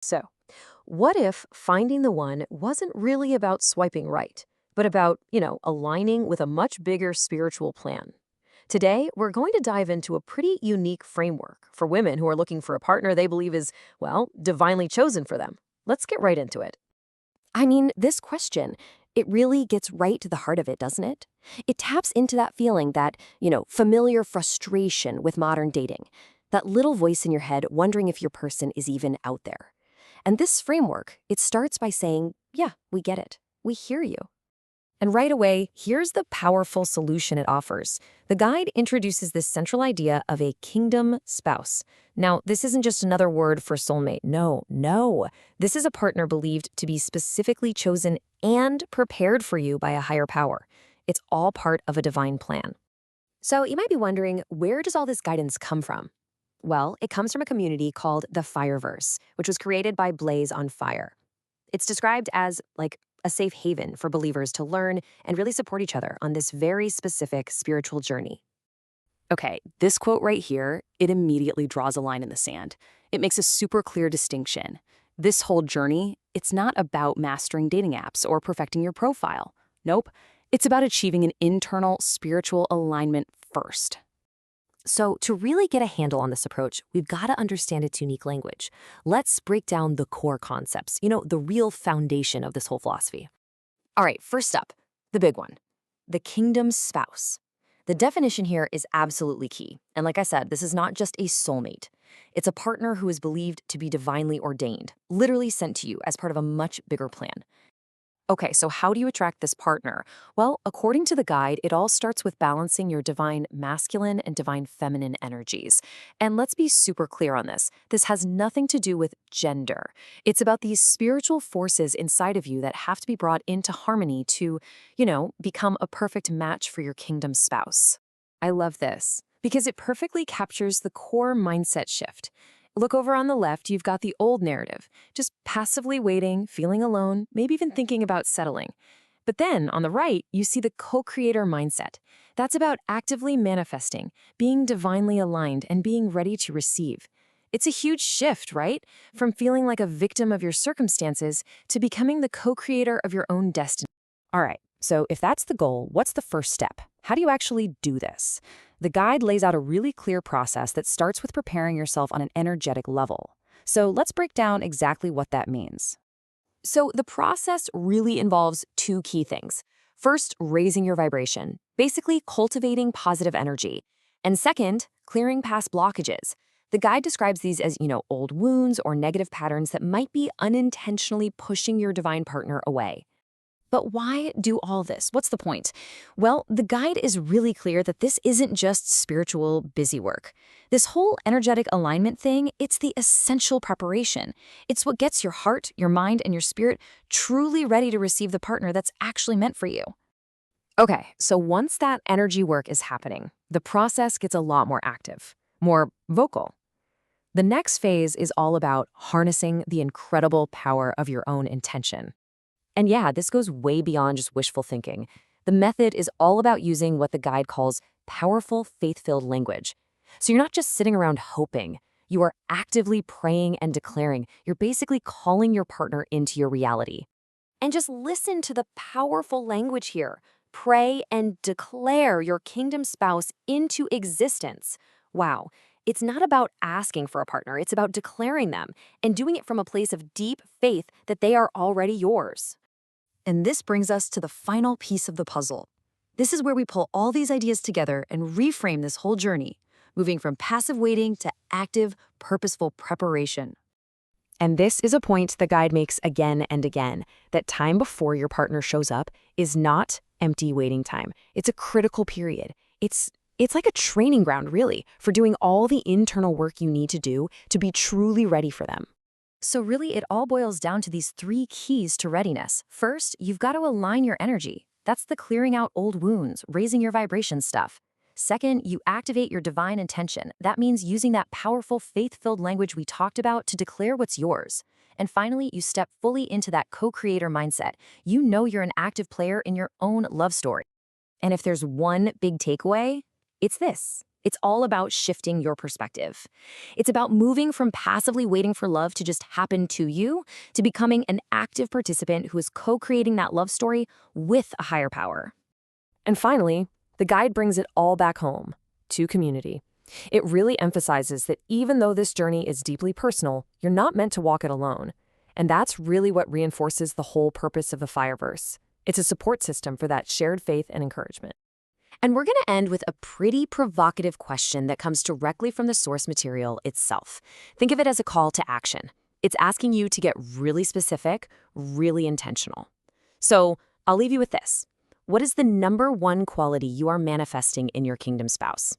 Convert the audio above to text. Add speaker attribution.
Speaker 1: So, what if finding the one wasn't really about swiping right, but about, aligning with a much bigger spiritual plan? Today, we're going to dive into a pretty unique framework for women who are looking for a partner they believe is, well, divinely chosen for them. Let's get right into it.
Speaker 2: I mean, this question, it really gets right to the heart of it, doesn't it? It taps into that feeling, that familiar frustration with modern dating, that little voice in your head wondering if your person is even out there. And this framework, it starts by saying, yeah, we get it. We hear you. And right away, here's the powerful solution it offers. The guide introduces this central idea of a kingdom spouse. Now, this isn't just another word for soulmate. No, no. This is a partner believed to be specifically chosen and prepared for you by a higher power. It's all part of a divine plan. So you might be wondering, where does all this guidance come from? Well, it comes from a community called the Fyah-Verse, which was created by Blaze on Fire. It's described as like a safe haven for believers to learn and really support each other on this very specific spiritual journey.
Speaker 3: Okay, this quote right here, it immediately draws a line in the sand. It makes a super clear distinction. This whole journey, it's not about mastering dating apps or perfecting your profile. Nope, it's about achieving an internal spiritual alignment first.
Speaker 2: So to really get a handle on this approach, we've got to understand its unique language. Let's break down the core concepts, the real foundation of this whole philosophy. All right, first up, the big one, the kingdom spouse. The definition here is absolutely key. And like I said, this is not just a soulmate. It's a partner who is believed to be divinely ordained, literally sent to you as part of a much bigger plan. Okay, so how do you attract this partner? Well, according to the guide, it all starts with balancing your divine masculine and divine feminine energies. And let's be super clear on this. This has nothing to do with gender. It's about these spiritual forces inside of you that have to be brought into harmony to become a perfect match for your kingdom spouse. I love this because it perfectly captures the core mindset shift. Look over on the left, you've got the old narrative, just passively waiting, feeling alone, maybe even thinking about settling. But then on the right, you see the co-creator mindset. That's about actively manifesting, being divinely aligned, and being ready to receive. It's a huge shift, right? From feeling like a victim of your circumstances to becoming the co-creator of your own destiny. All right, so if that's the goal, what's the first step? How do you actually do this? The guide lays out a really clear process that starts with preparing yourself on an energetic level. So let's break down exactly what that means. So the process really involves two key things. First, raising your vibration, basically cultivating positive energy. And second, clearing past blockages. The guide describes these as, old wounds or negative patterns that might be unintentionally pushing your divine partner away. But why do all this? What's the point? Well, the guide is really clear that this isn't just spiritual busy work. This whole energetic alignment thing, it's the essential preparation. It's what gets your heart, your mind, and your spirit truly ready to receive the partner that's actually meant for you. Okay, so once that energy work is happening, the process gets a lot more active, more vocal. The next phase is all about harnessing the incredible power of your own intention. And yeah, this goes way beyond just wishful thinking. The method is all about using what the guide calls powerful, faith-filled language. So you're not just sitting around hoping. You are actively praying and declaring. You're basically calling your partner into your reality. And just listen to the powerful language here. Pray and declare your kingdom spouse into existence. Wow. It's not about asking for a partner. It's about declaring them and doing it from a place of deep faith that they are already yours. And this brings us to the final piece of the puzzle. This is where we pull all these ideas together and reframe this whole journey, moving from passive waiting to active, purposeful preparation. And this is a point the guide makes again and again, that time before your partner shows up is not empty waiting time. It's a critical period. It's like a training ground, really, for doing all the internal work you need to do to be truly ready for them. So really, it all boils down to these three keys to readiness. First, you've got to align your energy. That's the clearing out old wounds, raising your vibration stuff. Second, you activate your divine intention. That means using that powerful, faith-filled language we talked about to declare what's yours. And finally, you step fully into that co-creator mindset. You know you're an active player in your own love story. And if there's one big takeaway, it's this. It's all about shifting your perspective. It's about moving from passively waiting for love to just happen to you to becoming an active participant who is co-creating that love story with a higher power.
Speaker 3: And finally, the guide brings it all back home to community. It really emphasizes that even though this journey is deeply personal, you're not meant to walk it alone. And that's really what reinforces the whole purpose of the Fyah-Verse. It's a support system for that shared faith and encouragement.
Speaker 2: And we're going to end with a pretty provocative question that comes directly from the source material itself. Think of it as a call to action. It's asking you to get really specific, really intentional. So I'll leave you with this. What is the #1 quality you are manifesting in your kingdom spouse?